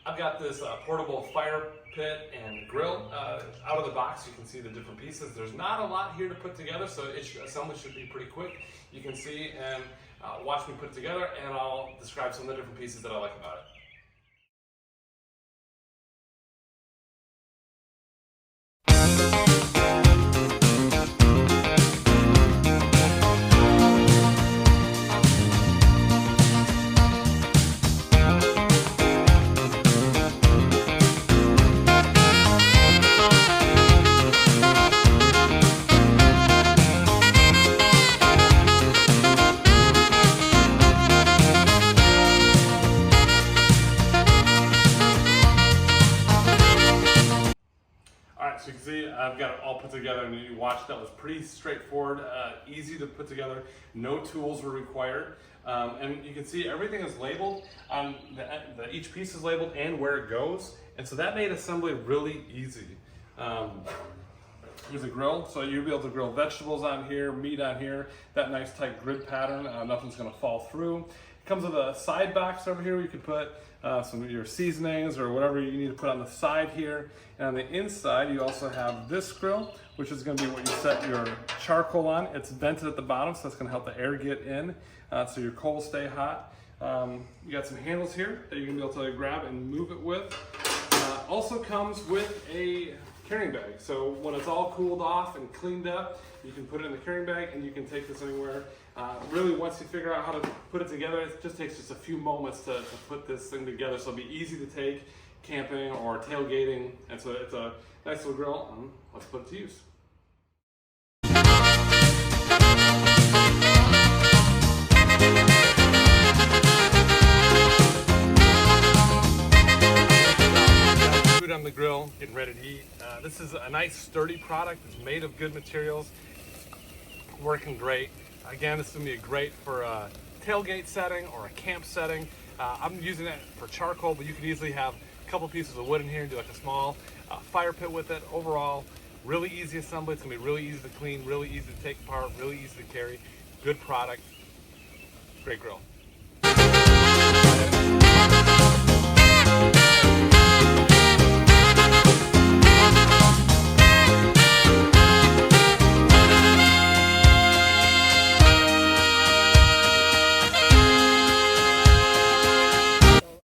I've got this portable fire pit and grill out of the box. You can see the different pieces. There's not a lot here to put together, so assembly should be pretty quick. You can see and watch me put it together, and I'll describe some of the different pieces that I like about it. So you can see I've got it all put together, and you watched, that was pretty straightforward, easy to put together. No tools were required. And you can see everything is labeled. Each piece is labeled and where it goes. And so that made assembly really easy. Here's a grill, so you'll be able to grill vegetables on here, meat on here, that nice tight grid pattern, nothing's gonna fall through. It comes with a side box over here where you can put some of your seasonings or whatever you need to put on the side here. And on the inside, you also have this grill, which is gonna be what you set your charcoal on. It's vented at the bottom, so that's gonna help the air get in, so your coals stay hot. You got some handles here that you're gonna be able to grab and move it with. Also comes with a carrying bag. So when it's all cooled off and cleaned up, you can put it in the carrying bag and you can take this anywhere. Really, once you figure out how to put it together, it just takes just a few moments to put this thing together. So it'll be easy to take camping or tailgating. And so it's a nice little grill. Let's put it to use. On the grill, getting ready to eat. This is a nice sturdy product. It's made of good materials, working great. Again, this is gonna be great for a tailgate setting or a camp setting. I'm using it for charcoal, but you could easily have a couple pieces of wood in here and do like a small fire pit with it. Overall, really easy assembly. It's gonna be really easy to clean, really easy to take apart, really easy to carry. Good product, great grill.